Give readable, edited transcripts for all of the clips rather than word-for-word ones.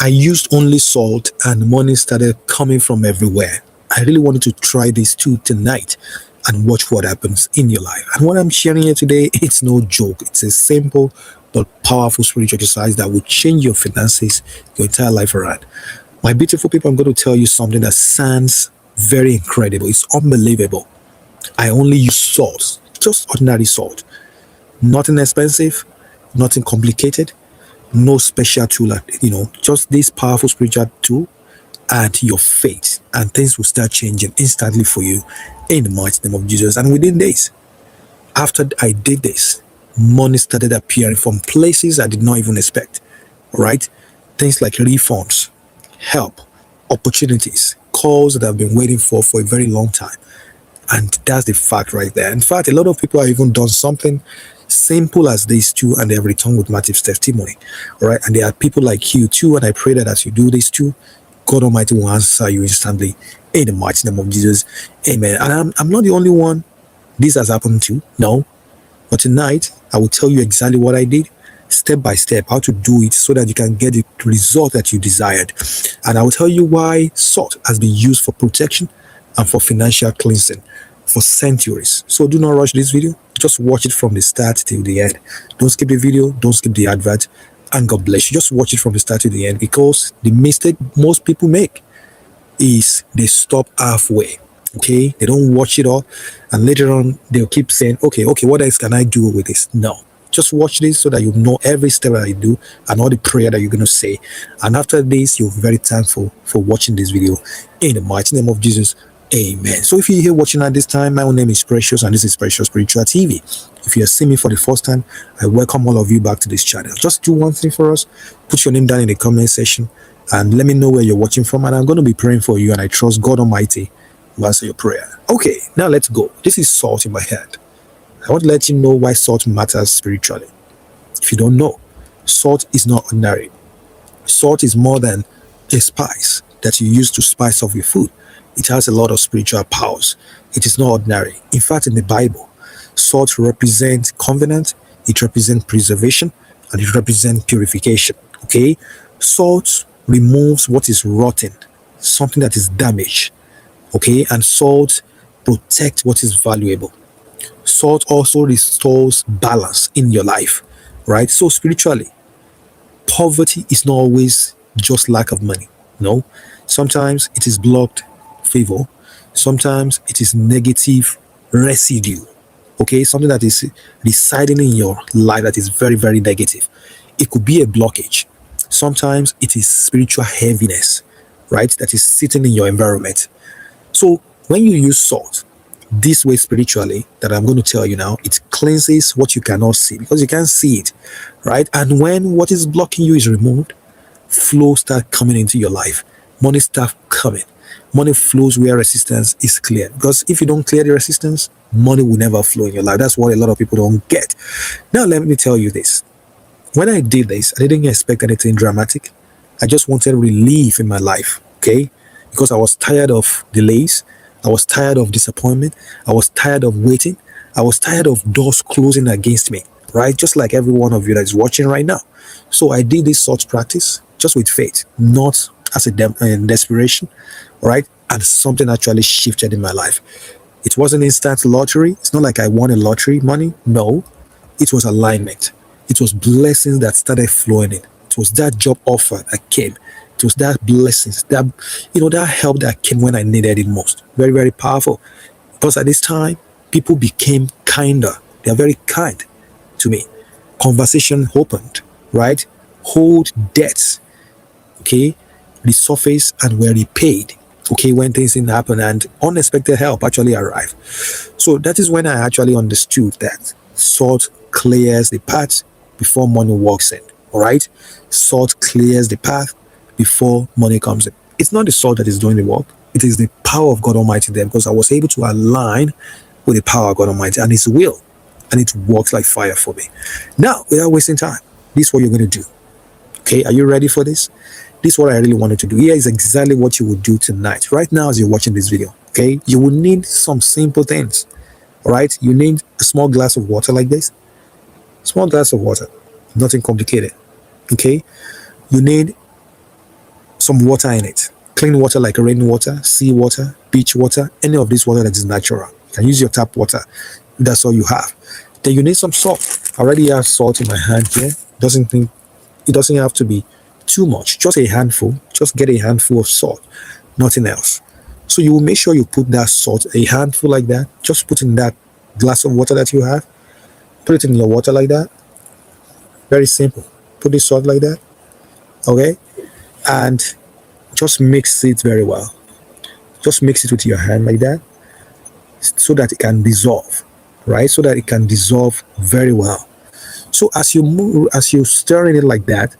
I used only salt and money started coming from everywhere. I really wanted to try this too tonight and watch what happens in your life. And what I'm sharing here today, it's no joke. It's a simple but powerful spiritual exercise that will change your finances, your entire life around. My beautiful people, I'm going to tell you something that sounds very incredible. It's unbelievable. I only use salt, just ordinary salt. Nothing expensive, nothing complicated, no special tool, just this powerful spiritual tool and your faith, and things will start changing instantly for you in the mighty name of Jesus. And within days, after I did this, money started appearing from places I did not even expect. All right? Things like refunds, help, opportunities, calls that I've been waiting for a very long time. And that's the fact right there. In fact, a lot of people have even done something simple as this too, and they have returned with massive testimony. All right? And there are people like you too, and I pray that as you do this too, God Almighty will answer you instantly in the mighty name of Jesus. Amen. And I'm not the only one this has happened to. No. But tonight, I will tell you exactly what I did, step by step, how to do it so that you can get the result that you desired. And I will tell you why salt has been used for protection and for financial cleansing for centuries. So do not rush this video. Just watch it from the start till the end. Don't skip the video. Don't skip the advert. And God bless you. Just watch it from the start to the end, because the mistake most people make is they stop halfway. Okay, they don't watch it all, and later on they'll keep saying, okay, what else can I do with this? No, just watch this so that you know every step that I do and all the prayer that you're going to say. And after this, you'll be very thankful for watching this video in the mighty name of Jesus. Amen. So if you're here watching at this time, my own name is Precious, and this is Precious Spiritual TV. If you are seeing me for the first time, I welcome all of you back to this channel. Just do one thing for us: put your name down in the comment section and let me know where you're watching from, and I'm going to be praying for you, and I trust God Almighty will answer your prayer. Okay, now let's go. This is salt in my hand. I want to let you know why salt matters spiritually. If you don't know, salt is not ordinary. Salt is more than a spice that you use to spice up your food. It has a lot of spiritual powers. It is not ordinary. In fact, in the Bible, salt represents covenant, it represents preservation, and it represents purification. Okay? Salt removes what is rotten, something that is damaged. Okay? And salt protects what is valuable. Salt also restores balance in your life. Right? So spiritually, poverty is not always just lack of money. No. Sometimes it is blocked favor. Sometimes it is negative residue. Okay, something that is residing in your life that is very, very negative. It could be a blockage. Sometimes it is spiritual heaviness, right, that is sitting in your environment. So when you use salt this way spiritually, that I'm going to tell you now, it cleanses what you cannot see, because you can't see it, right? And when what is blocking you is removed, flow start coming into your life. Money start coming. Money flows where resistance is clear. Because if you don't clear the resistance, money will never flow in your life. That's what a lot of people don't get. Now, let me tell you this. When I did this, I didn't expect anything dramatic. I just wanted relief in my life, okay? Because I was tired of delays. I was tired of disappointment. I was tired of waiting. I was tired of doors closing against me, right? Just like every one of you that is watching right now. So I did this sort of practice just with faith, not as a desperation, right? And something actually shifted in my life. It wasn't instant lottery. It's not like I won a lottery money. No, it was alignment. It was blessings that started flowing in. It was that job offer that came. It was that blessings, that help that came when I needed it most. Very, very powerful. Because at this time, people became kinder. They are very kind to me. Conversation opened, right? Hold debts, okay, resurfaced and were repaid, okay, when things didn't happen and unexpected help actually arrived. So that is when I actually understood that salt clears the path before money walks in. All right, salt clears the path before money comes in. It's not the salt that is doing the work. It is the power of God Almighty there, because I was able to align with the power of God Almighty and His will, and it works like fire for me. Now, without wasting time, this is what you're going to do. Okay, are you ready for this? This is what I really wanted to do. Here is exactly what you would do tonight, right now as you're watching this video. Okay, you will need some simple things. All right, you need a small glass of water like this. Small glass of water, nothing complicated. Okay, you need some water in it. Clean water like rainwater, sea water, beach water, any of this water that is natural. You can use your tap water. That's all you have. Then you need some salt. I already have salt in my hand here. It doesn't have to be too much. Just a handful. Just get a handful of salt. Nothing else. So you will make sure you put that salt, a handful like that. Just put in that glass of water that you have. Put it in your water like that. Very simple. Put the salt like that. Okay? And just mix it very well. Just mix it with your hand like that so that it can dissolve, right? So that it can dissolve very well. So as you move, as you stir in it like that,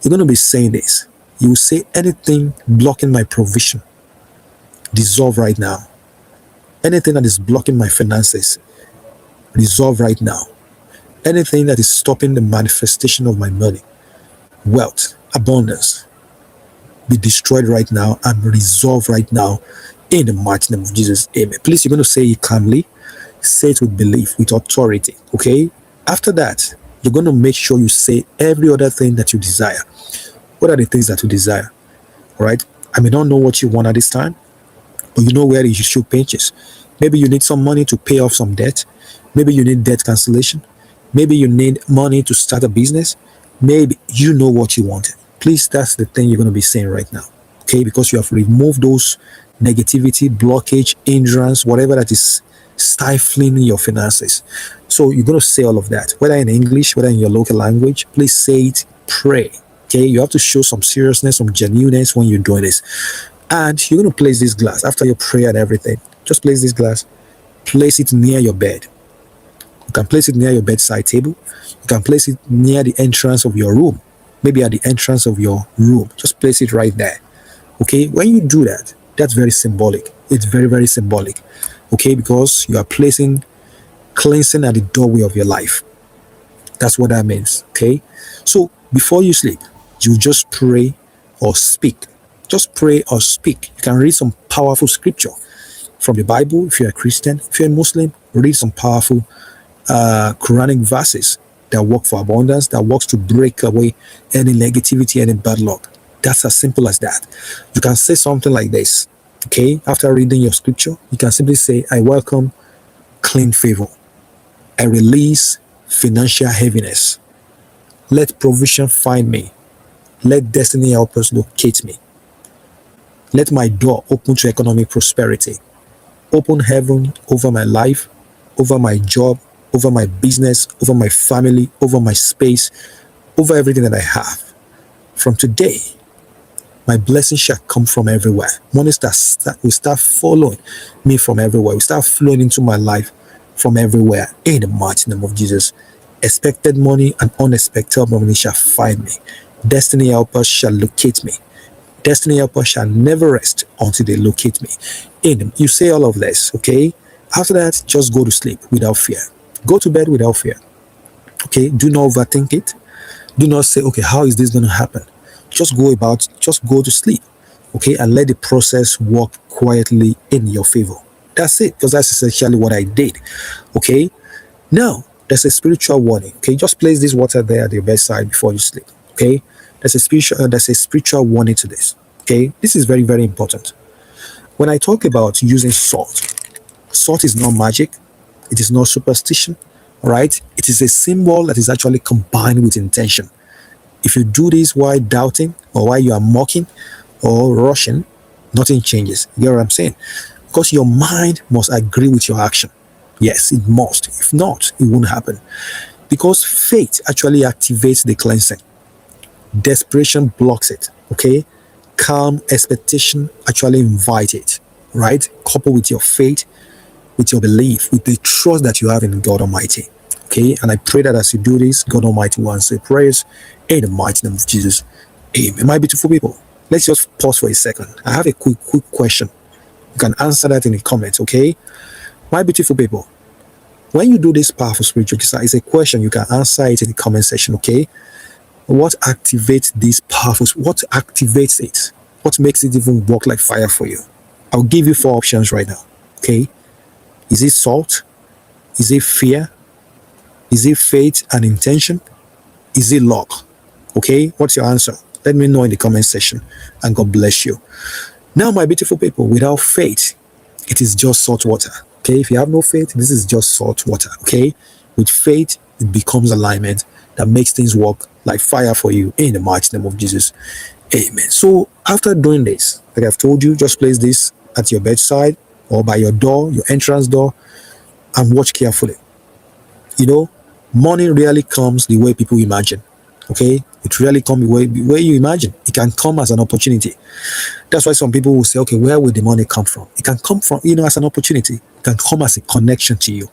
you're going to be saying this. You will say, anything blocking my provision, dissolve right now. Anything that is blocking my finances, dissolve right now. Anything that is stopping the manifestation of my money, wealth, abundance, be destroyed right now and resolve right now in the mighty name of Jesus. Amen. Please, you're going to say it calmly. Say it with belief, with authority. Okay? After that, you're going to make sure you say every other thing that you desire. What are the things that you desire? All right? I may not know what you want at this time, but you know where you should pinches. Maybe you need some money to pay off some debt. Maybe you need debt cancellation. Maybe you need money to start a business. Maybe you know what you want. Please, that's the thing you're going to be saying right now. Okay? Because you have removed those negativity, blockage, hindrance, whatever that is stifling your finances. So you're going to say all of that, whether in English, whether in your local language. Please say it, pray. Okay? You have to show some seriousness, some genuineness when you're doing this. And you're going to place this glass after your prayer and everything. Just place this glass, place it near your bed. You can place it near your bedside table. You can place it near the entrance of your room. Maybe at the entrance of your room. Just place it right there. Okay? When you do that, that's very symbolic. It's very, very symbolic. Okay? Because you are placing cleansing at the doorway of your life. That's what that means. Okay? So before you sleep, you just pray or speak. Just pray or speak. You can read some powerful scripture from the Bible. If you're a Christian, if you're a Muslim, read some powerful Quranic verses that work for abundance, that works to break away any negativity, any bad luck. That's as simple as that. You can say something like this. Okay, after reading your scripture, you can simply say, I welcome clean favor. I release financial heaviness. Let provision find me. Let destiny helpers locate me. Let my door open to economic prosperity. Open heaven over my life, over my job, over my business, over my family, over my space, over everything that I have. From today, my blessings shall come from everywhere. Money will start following me from everywhere. Will start flowing into my life from everywhere. In the mighty name of Jesus. Expected money and unexpected money shall find me. Destiny helpers shall locate me. Destiny helpers shall never rest until they locate me. You say all of this, okay? After that, just go to sleep without fear. Go to bed without fear. Okay? Do not overthink it. Do not say, okay, how is this going to happen? Just go to sleep. Okay? And let the process work quietly in your favor. That's it. Because that's essentially what I did. Okay? Now, there's a spiritual warning. Okay? Just place this water there at your bedside before you sleep. Okay? There's a spiritual warning to this. Okay? This is very, very important. When I talk about using salt, salt is not magic. It is not superstition. All right? It is a symbol that is actually combined with intention. If you do this while doubting or while you are mocking or rushing, nothing changes. You get what I'm saying? Because your mind must agree with your action. Yes, it must. If not, it won't happen. Because faith actually activates the cleansing. Desperation blocks it. Okay? Calm expectation actually invites it. Right? Coupled with your faith, with your belief, with the trust that you have in God Almighty. Okay? And I pray that as you do this, God Almighty will answer prayers in the mighty name of Jesus. Amen. My beautiful people, let's just pause for a second. I have a quick question. You can answer that in the comments, okay? My beautiful people, when you do this powerful spiritual exercise, it's a question. You can answer it in the comment section, okay? What activates this powerful? What activates it? What makes it even work like fire for you? I'll give you 4 options right now, okay? Is it salt? Is it fear? Is it faith and intention? Is it luck? Okay, what's your answer? Let me know in the comment section, and God bless you. Now, my beautiful people, without faith, it is just salt water. Okay, if you have no faith, this is just salt water. Okay, with faith, it becomes alignment that makes things work like fire for you in the mighty name of Jesus. Amen. So, after doing this, like I've told you, just place this at your bedside or by your door, your entrance door, and watch carefully. You know, money really comes the way people imagine. Okay, it really comes the way you imagine. It can come as an opportunity. That's why some people will say, okay, where will the money come from? It can come from, as an opportunity. It can come as a connection to you.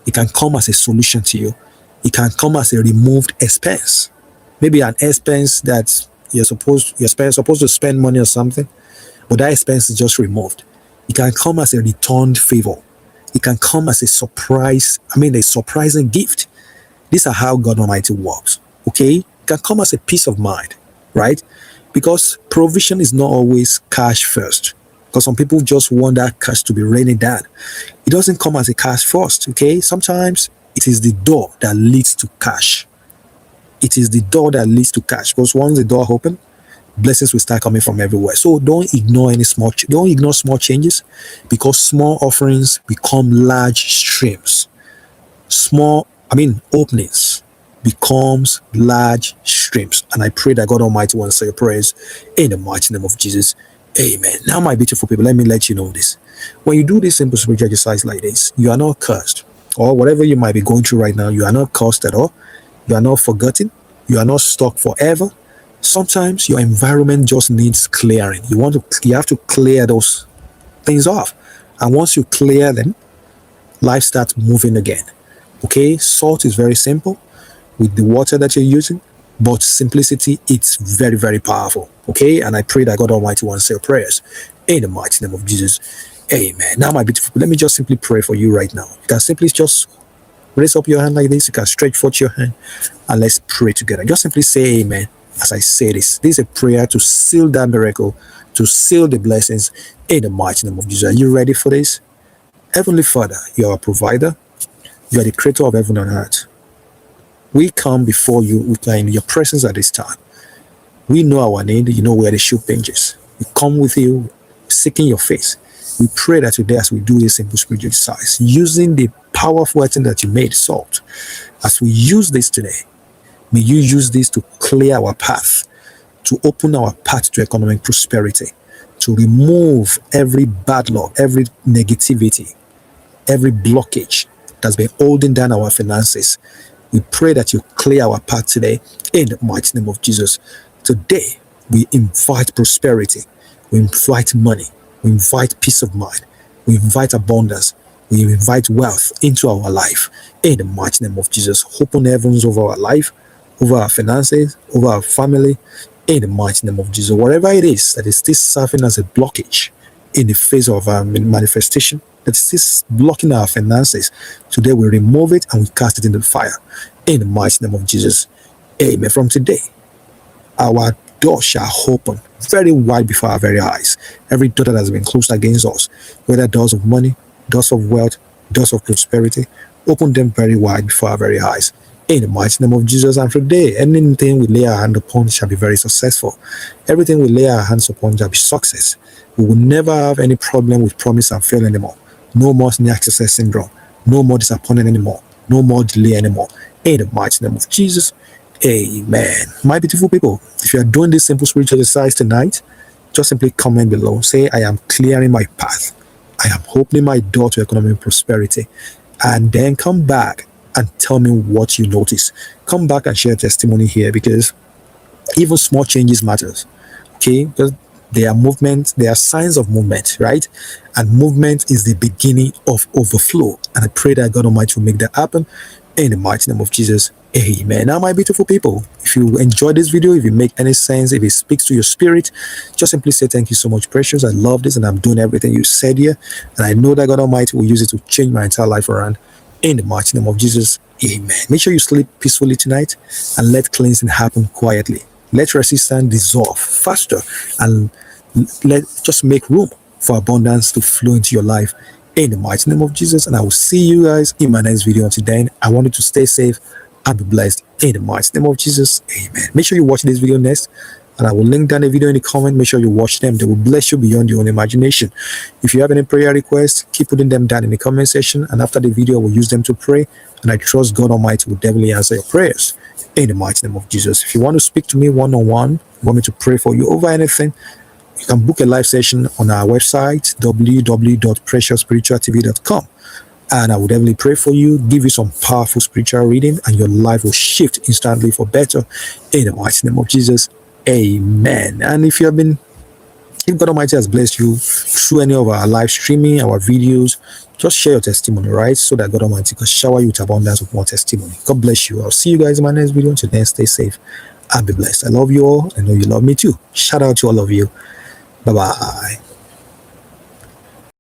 It can come as a solution to you. It can come as a removed expense. Maybe an expense that you're supposed to spend money on something, but that expense is just removed. It can come as a returned favor. It can come as a surprise, a surprising gift. These are how God Almighty works. Okay? It can come as a peace of mind, right? Because provision is not always cash first. Because some people just want that cash to be raining down. It doesn't come as a cash first, okay? Sometimes it is the door that leads to cash. It is the door that leads to cash. Because once the door opens, blessings will start coming from everywhere. So don't ignore small changes, because small offerings become large streams. Openings becomes large streams. And I pray that God Almighty will answer your prayers in the mighty name of Jesus. Amen. Now, my beautiful people, let me let you know this. When you do this simple spiritual exercise like this, you are not cursed. Or whatever you might be going through right now, you are not cursed at all. You are not forgotten. You are not stuck forever. Sometimes your environment just needs clearing. You have to clear those things off. And once you clear them, life starts moving again. Okay, salt is very simple with the water that you're using, but simplicity, it's very, very powerful. Okay, and I pray that God Almighty will answer your prayers in the mighty name of Jesus. Amen. Now, my beautiful people, let me just simply pray for you right now. You can simply just raise up your hand like this. You can stretch forth your hand, and let's pray together. Just simply say amen as I say this. This is a prayer to seal that miracle, to seal the blessings in the mighty name of Jesus. Are you ready for this? Heavenly Father, you are a provider. You are the creator of heaven and earth. We come before you. We are in your presence at this time. We know our need. You know where the shoe pinches. We come with you, seeking your face. We pray that today, as we do this simple spiritual exercise, using the powerful item that you made, salt, as we use this today, may you use this to clear our path, to open our path to economic prosperity, to remove every bad luck, every negativity, every blockage that's been holding down our finances. We pray that you clear our path today in the mighty name of Jesus. Today, we invite prosperity. We invite money. We invite peace of mind. We invite abundance. We invite wealth into our life in the mighty name of Jesus. Open heavens over our life, over our finances, over our family, in the mighty name of Jesus. Whatever it is that is still serving as a blockage in the face of our manifestation, that is still blocking our finances, today we remove it and we cast it into the fire in the mighty name of Jesus. Amen. From today, our door shall open very wide before our very eyes. Every door that has been closed against us, whether doors of money, doors of wealth, doors of prosperity, open them very wide before our very eyes in the mighty name of Jesus. And from today, anything we lay our hand upon shall be very successful. Everything we lay our hands upon shall be success. We will never have any problem with promise and fail anymore. No more near success syndrome. No more disappointment anymore. No more delay anymore. In the mighty name of Jesus. Amen. My beautiful people, if you are doing this simple spiritual exercise tonight, just simply comment below. Say, I am clearing my path. I am opening my door to economic prosperity. And then come back and tell me what you notice. Come back and share testimony here, because even small changes matters. Okay? Because there are movements, there are signs of movement, right? And movement is the beginning of overflow. And I pray that God Almighty will make that happen in the mighty name of Jesus. Amen. Now, my beautiful people, if you enjoyed this video, if it makes any sense, if it speaks to your spirit, just simply say thank you so much, Precious. I love this and I'm doing everything you said here. And I know that God Almighty will use it to change my entire life around in the mighty name of Jesus. Amen. Make sure you sleep peacefully tonight and let cleansing happen quietly. Let resistance dissolve faster and just make room for abundance to flow into your life in the mighty name of Jesus. And I will see you guys in my next video. Until then, I want you to stay safe and be blessed in the mighty name of Jesus. Amen. Make sure you watch this video next and I will link down a video in the comment. Make sure you watch them. They will bless you beyond your own imagination. If you have any prayer requests, keep putting them down in the comment section, and after the video, we'll use them to pray, and I trust God Almighty will definitely answer your prayers in the mighty name of Jesus. If you want to speak to me one-on-one, want me to pray for you over anything, you can book a live session on our website, www.PreciousSpiritualTV.com. And I will definitely pray for you, give you some powerful spiritual reading, and your life will shift instantly for better in the mighty name of Jesus. Amen. And if God Almighty has blessed you through any of our live streaming, our videos, just share your testimony, right? So that God Almighty can shower you with abundance of more testimony. God bless you. I'll see you guys in my next video. Until then, stay safe and be blessed. I love you all. I know you love me too. Shout out to all of you. Bye-bye.